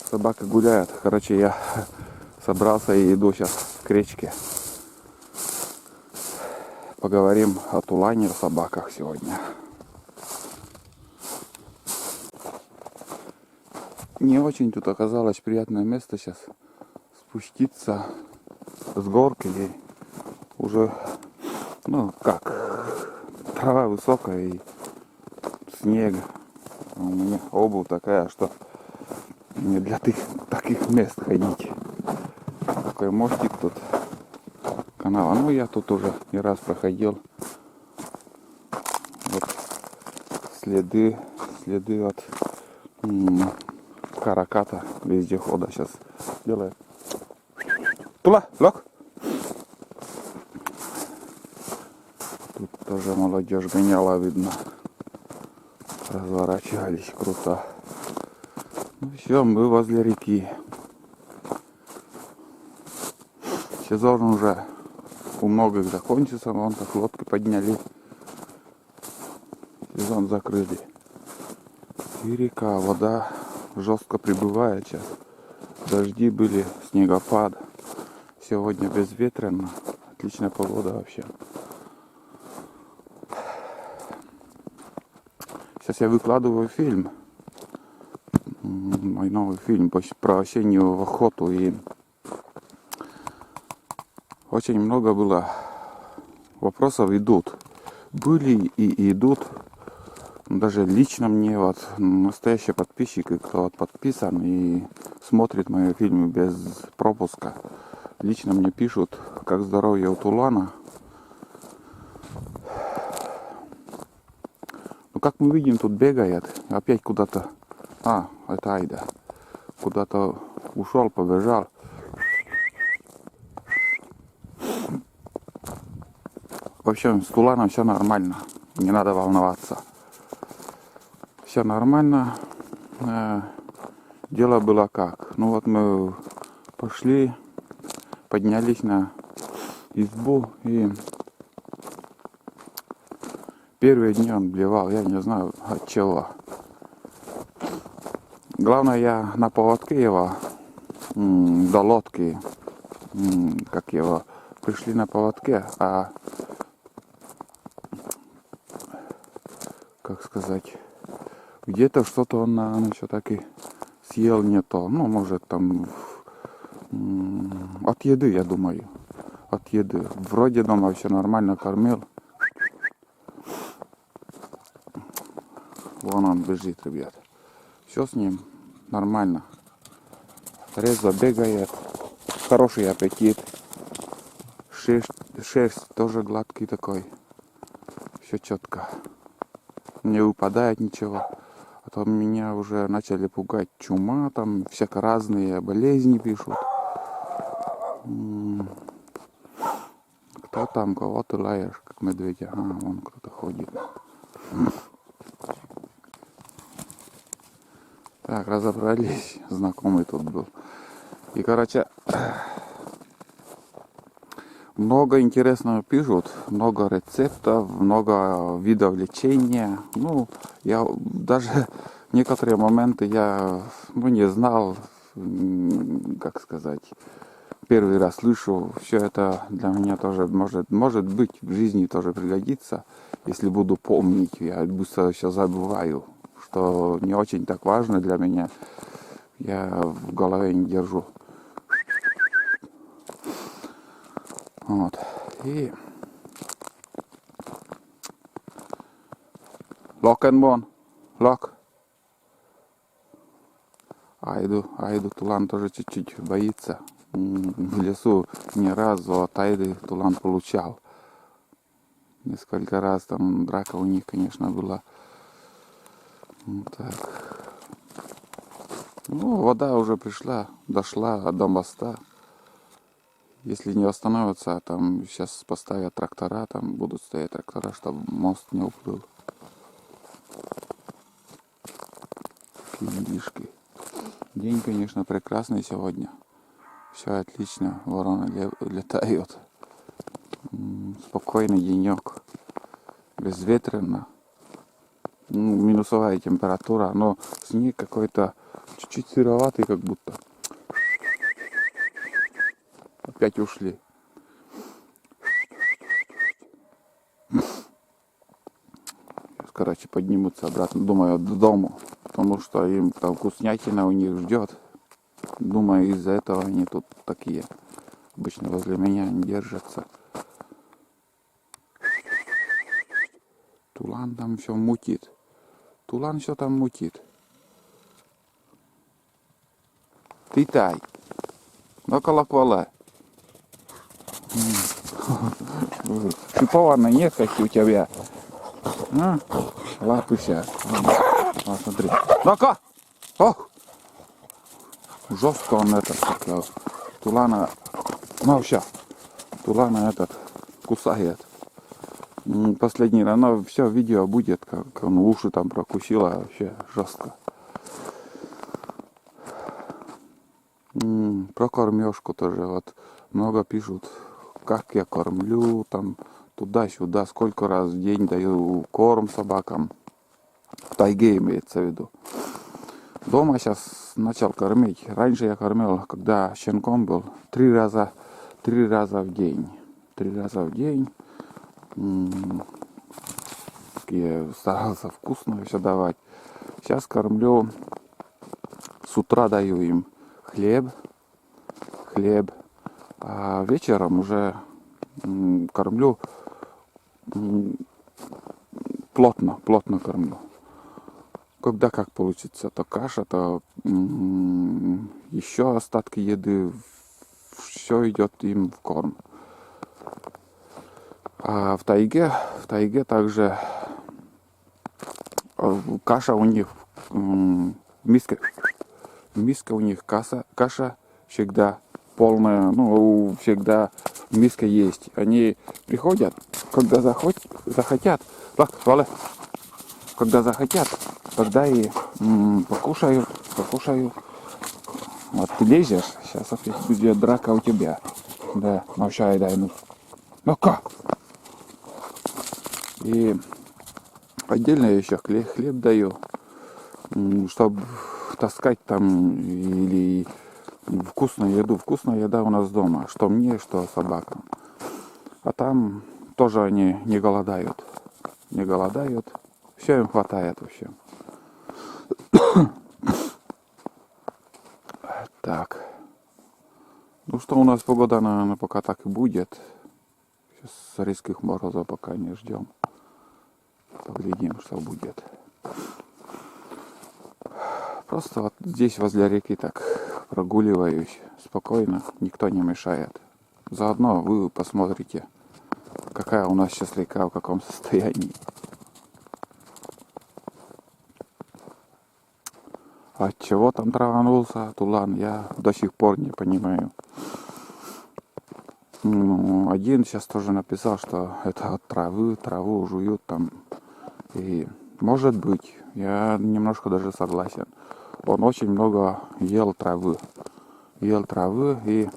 Собака гуляет. Короче, я собрался и иду сейчас к речке. Поговорим о Тулане, о собаках сегодня. Не очень тут оказалось приятное место сейчас спуститься с горки. И уже, трава высокая и снег. У меня обувь такая, что не для таких мест ходить. Такой мостик тут, канал. Ну, я тут уже не раз проходил. Вот следы от караката вездехода сейчас делает. Тула, лок. Тут тоже молодежь гоняла, видно. Разворачивались круто. Ну все, мы возле реки. Сезон уже у многих закончится, вон так лодки подняли. Сезон закрыли. И река, вода жестко прибывает сейчас. Дожди были, снегопад. Сегодня безветренно. Отличная погода вообще. Сейчас я выкладываю фильм. Мой новый фильм про осеннюю охоту. И очень много было вопросов идут. Были и идут. Даже лично мне вот настоящие подписчики, кто вот подписан и смотрит мои фильмы без пропуска, лично мне пишут, как здоровье у Тулана. Ну, как мы видим, тут бегает, опять куда-то, это Айда, куда-то ушел, побежал. В общем, с Туланом все нормально, не надо волноваться. Все нормально. Дело было как. Ну вот мы пошли, поднялись на избу, и первые дни он блевал, я не знаю от чего. Главное, я на поводке его до лодки, как его, пришли на поводке, как сказать, где-то что-то он еще так и съел не то. Ну, может, там от еды, я думаю. От еды. Вроде дома все нормально кормил. Вон он бежит, ребят. Все с ним нормально. Резво бегает. Хороший аппетит. Шерсть тоже гладкий такой. Все четко. Не выпадает ничего. А то меня уже начали пугать чума, там всяко разные болезни пишут. Кто там, кого ты лаешь, как медведь? Вон кто-то ходит. Так, разобрались, знакомый тут был. И, короче, много интересного пишут, много рецептов, много видов лечения. Ну, я даже некоторые моменты я не знал, как сказать, первый раз слышу. Все это для меня тоже может быть в жизни тоже пригодится, если буду помнить. Я быстро все забываю, что не очень так важно для меня. Я в голове не держу. Вот. И лок. Айду Тулан тоже чуть-чуть боится. В лесу не раз от Айды Тулан получал. Несколько раз там драка у них, конечно, была. Вот так. Ну, вода уже дошла до моста. Если не остановятся, там сейчас поставят трактора, там будут стоять трактора, чтобы мост не уплыл. Такие делишки. День, конечно, прекрасный сегодня. Все отлично, вороны летают. Спокойный денек. Безветренно. Минусовая температура, но снег какой-то Чуть-чуть сыроватый как будто. Опять ушли. Короче, поднимутся обратно, думаю, до дому. Потому что им там вкуснятина у них ждет. Думаю, из-за этого они тут такие. Обычно возле меня не держатся. Тулан там все мутит. Тулан все там мутит. Ты тай. Ну колокола. Шипованная нет, как у тебя. А? Лапыся. Вот, смотри. Ну-ка! Ох! Жестко он этот. Тулана. Ну все. Тулана этот кусает. Последний раз, но все видео будет, как он уши там прокусила, вообще жестко. Про кормежку тоже вот много пишут, как я кормлю, там туда-сюда, сколько раз в день даю корм собакам. В тайге имеется в виду. Дома сейчас начал кормить. Раньше я кормил, когда щенком был, 3 раза в день. 3 раза в день. Я старался вкусно все давать. Сейчас кормлю, с утра даю им хлеб, а вечером уже кормлю плотно кормлю. Когда как получится, то каша, то еще остатки еды, все идет им в корм. А в тайге также каша у них, миска у них каша всегда полная, ну, всегда миска есть. Они приходят, когда захотят, когда захотят, тогда и покушаю. Вот ты лезешь, сейчас опять будет драка у тебя. Да, научай, дай, ну-ка. И отдельно я еще хлеб даю, чтобы таскать там или вкусную еда у нас дома, что мне, что собакам. А там тоже они не голодают, все им хватает вообще. Так, ну что, у нас погода, наверное, пока так и будет. Сейчас резких морозов пока не ждем. Поглядим, что будет. Просто вот здесь возле реки так прогуливаюсь спокойно, никто не мешает. Заодно вы посмотрите, какая у нас сейчас река, в каком состоянии. От чего там траванулся Тулан, я до сих пор не понимаю. Один сейчас тоже написал, что это от траву жуют там. И может быть, я немножко даже согласен. Он очень много ел травы и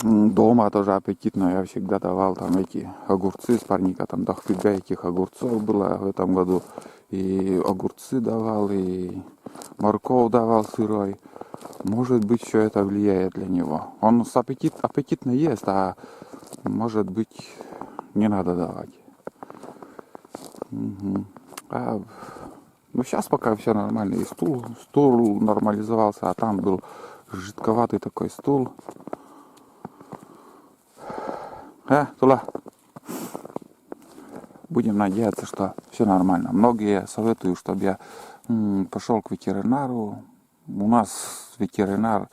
дома тоже аппетитно. Я всегда давал там эти огурцы с парника, там дофига этих огурцов было в этом году. И огурцы давал, и морковь давал сырой. Может быть, все это влияет для него. Он аппетитно ест, а может быть, не надо давать. Ну, сейчас пока все нормально. И стул нормализовался, а там был жидковатый такой стул. Тула. Будем надеяться, что все нормально. Многие советуют, чтобы я пошел к ветеринару. У нас ветеринар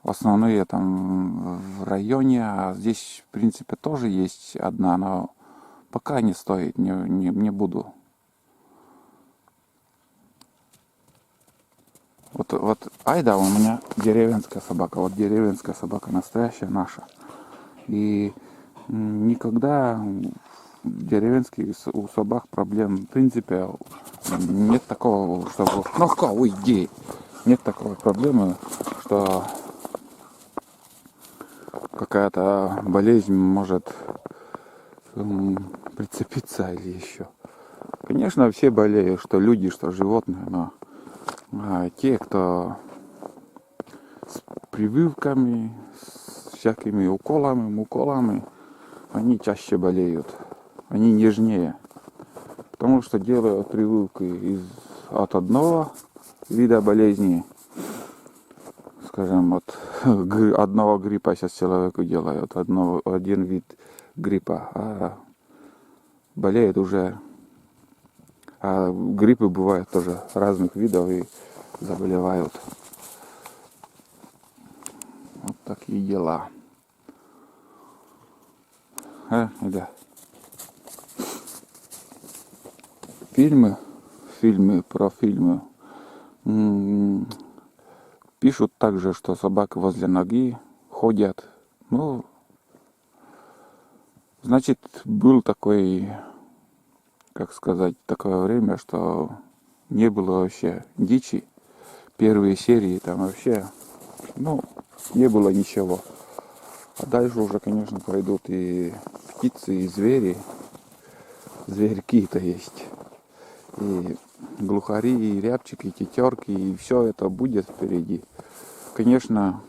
основные там в районе, а здесь, в принципе, тоже есть одна, но пока не стоит, не буду. Вот Айда у меня деревенская собака. Вот деревенская собака настоящая наша. И никогда деревенских у собак проблем, в принципе, нет такого, чтобы... уйди! Нет такой проблемы, что какая-то болезнь может прицепиться или еще. Конечно, все болеют, что люди, что животные, но те, кто с прививками, с всякими уколами, они чаще болеют. Они нежнее. Потому что делают прививки от одного вида болезни, скажем, от одного гриппа сейчас человеку делают, один вид гриппа, а болеет уже, а гриппы бывают тоже разных видов и заболевают. Вот такие дела. Да. Фильмы про фильмы. Пишут также, что собаки возле ноги ходят. Ну, значит, был такой, как сказать, такое время, что не было вообще дичи. Первые серии там вообще, ну, не было ничего. А дальше уже, конечно, пойдут и птицы, и звери. Зверьки-то есть. И глухари, и рябчики, и тетерки, и все это будет впереди. Конечно,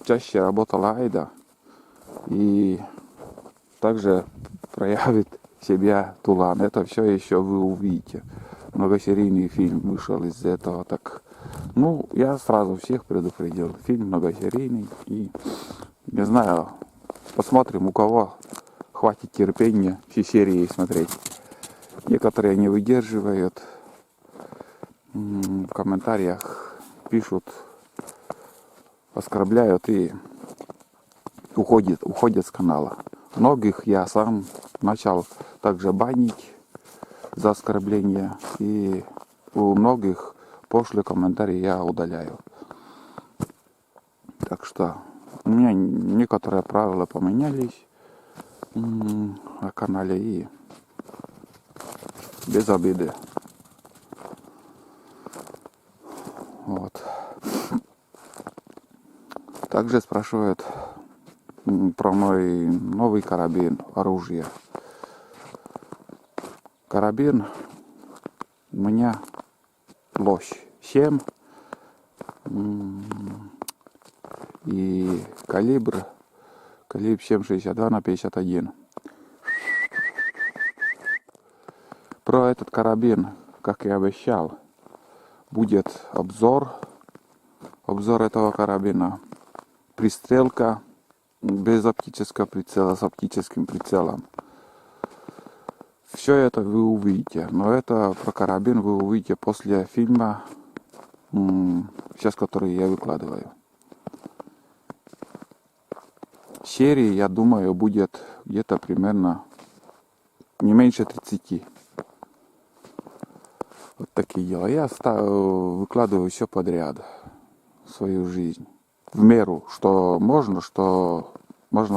чаще работала Айда. И также проявит себя Тулан. Это все еще вы увидите. Многосерийный фильм вышел из этого. Так, ну, я сразу всех предупредил. Фильм многосерийный. И не знаю, посмотрим, у кого хватит терпения все серии смотреть. Некоторые не выдерживают. В комментариях пишут, оскорбляют и уходят с канала. Многих я сам начал также банить за оскорбление. И у многих пошлые комментарии я удаляю. Так что у меня некоторые правила поменялись на канале и без обиды. Вот. Также спрашивают про мой новый карабин, оружие. Карабин у меня лось 7 и калибр 7,62 на 51. Про этот карабин, как и обещал, будет обзор этого карабина. Пристрелка без оптического прицела, с оптическим прицелом. Все это вы увидите. Но это про карабин вы увидите после фильма, сейчас который я выкладываю. Серии, я думаю, будет где-то примерно не меньше 30. Вот такие дела. Я выкладываю все подряд. Свою жизнь. В меру, что можно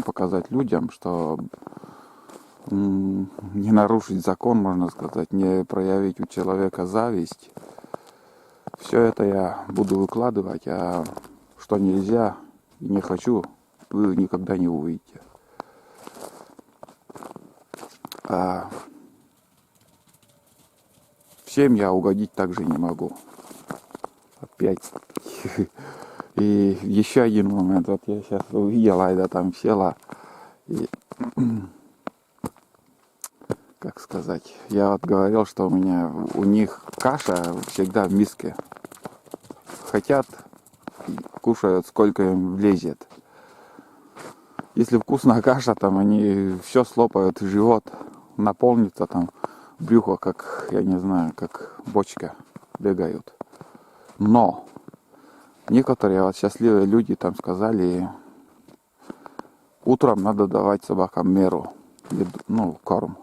показать людям, что не нарушить закон, можно сказать, не проявить у человека зависть. Все это я буду выкладывать, а что нельзя и не хочу, вы никогда не увидите. А всем я угодить также не могу. Опять. И еще один момент. Вот я сейчас увидел, Айда там села. И, как сказать, я вот говорил, что у них каша всегда в миске. Хотят, кушают, сколько им влезет. Если вкусная каша, там они все слопают, живот наполнится, там брюхо, как, я не знаю, как бочка бегают. Но некоторые вот счастливые люди там сказали, утром надо давать собакам меру, корм,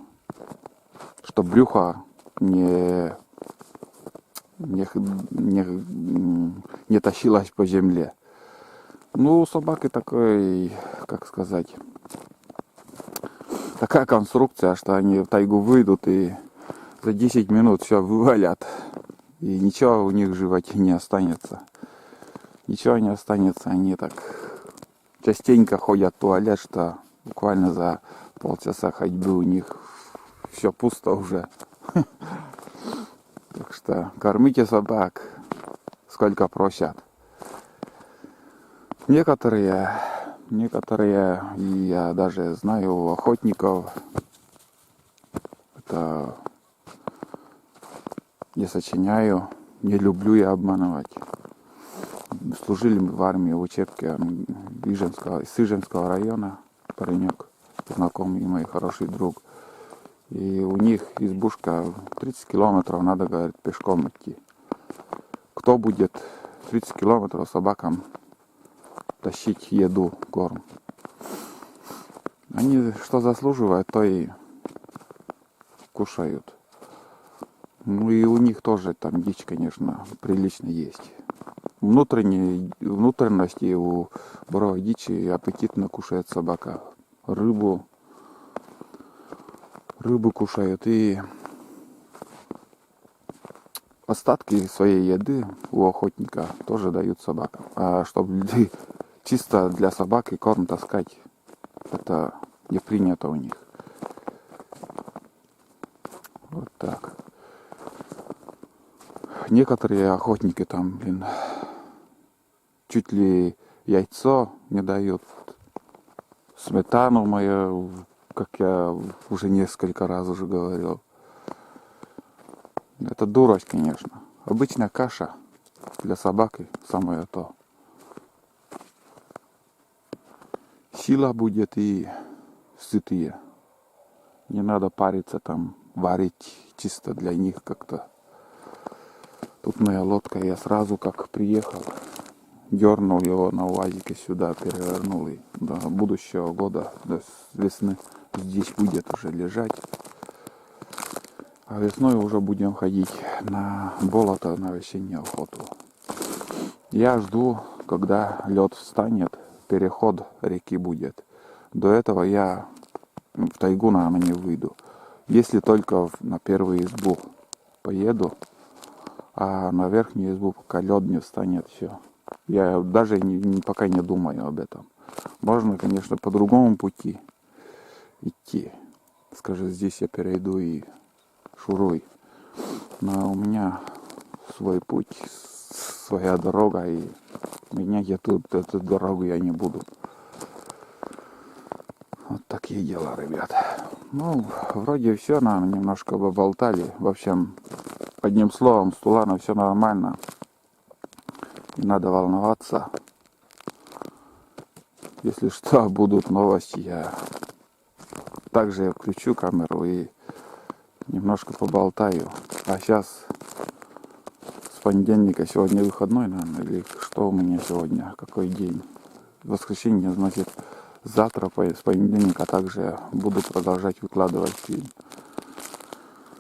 чтобы брюхо не тащилось по земле. Ну, у собаки такой, как сказать, такая конструкция, что они в тайгу выйдут и за 10 минут все вывалят. И ничего у них в животе не останется. Ничего не останется. Они так частенько ходят в туалет, что буквально за полчаса ходьбы у них все пусто уже. Так что кормите собак. сколько просят. Некоторые, и я даже знаю охотников, это не сочиняю, не люблю я обманывать. Служили мы в армии в учебке из Ижевского района, паренек, знакомый мой хороший друг. И у них избушка 30 километров, надо, говорит, пешком идти. Кто будет 30 километров собакам тащить еду, корм? Они что заслуживают, то и кушают. Ну и у них тоже там дичь, конечно, прилично есть. Внутренности у боровой дичи аппетитно кушает собака. Рыбу кушают и остатки своей еды у охотника тоже дают собакам. А чтобы чисто для собаки корм таскать, это не принято у них. Вот так. Некоторые охотники там, чуть ли яйцо не дают, сметану мою, как я уже несколько раз уже говорил. Это дурость, конечно. Обычная каша для собаки самое то. Сила будет и сытые. Не надо париться там, варить чисто для них как-то. Тут моя лодка, я сразу как приехал, дернул его на УАЗике сюда, перевернул и до будущего года, до весны здесь будет уже лежать. А весной уже будем ходить на болото, на весеннюю охоту. Я жду, когда лед встанет, переход реки будет. До этого я в тайгу, наверное, не выйду. Если только на первую избу поеду, а на верхнюю избу, пока лед не встанет, все. Я даже пока не думаю об этом. Можно, конечно, по другому пути идти. Скажи, здесь я перейду и шуруй. Но у меня свой путь, своя дорога, и менять я тут эту дорогу я не буду. Вот такие дела, ребят. Ну, вроде все, наверное, немножко поболтали. В общем, одним словом, с Туланом все нормально. Не надо волноваться. Если что, будут новости, я также включу камеру и немножко поболтаю. А сейчас с понедельника, сегодня выходной, наверное, или что у меня сегодня, какой день? Воскресенье, значит, завтра с понедельника также буду продолжать выкладывать фильм.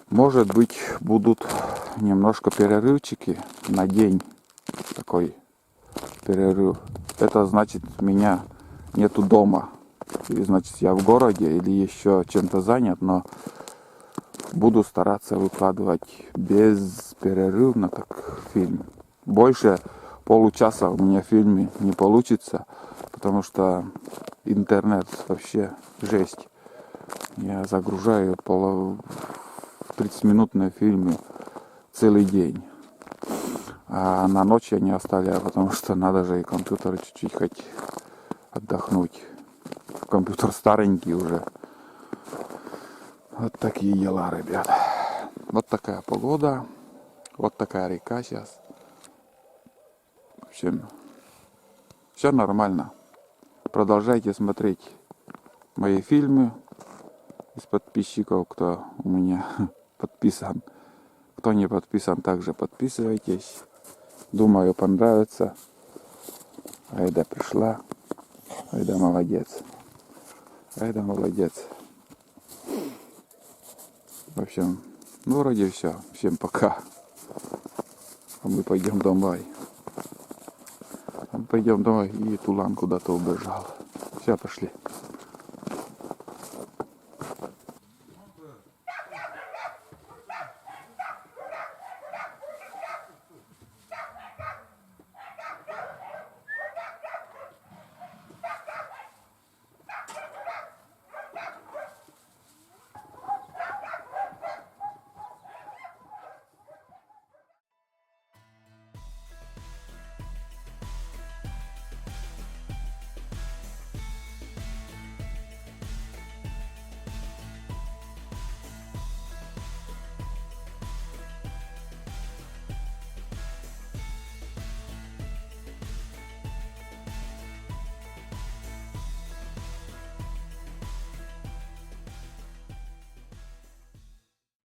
Может быть, будут немножко перерывчики на день. Такой перерыв. Это значит, меня нету дома. Или значит, я в городе или еще чем-то занят, но буду стараться выкладывать безперерывно так фильм. Больше получаса у меня в фильме не получится, потому что интернет вообще жесть. Я загружаю 30-минутные фильмы целый день. А на ночь я не оставляю, потому что надо же и компьютер чуть-чуть хоть отдохнуть. Компьютер старенький уже. Вот такие дела, ребят. Вот такая погода. Вот такая река сейчас. В общем, все нормально. Продолжайте смотреть мои фильмы из подписчиков, кто у меня подписан. Кто не подписан, также подписывайтесь. Думаю, понравится. Айда пришла. Айда молодец. Айда молодец. В общем, ну вроде все. Всем пока. А мы пойдем домой. И Тулан куда-то убежал. Все, пошли.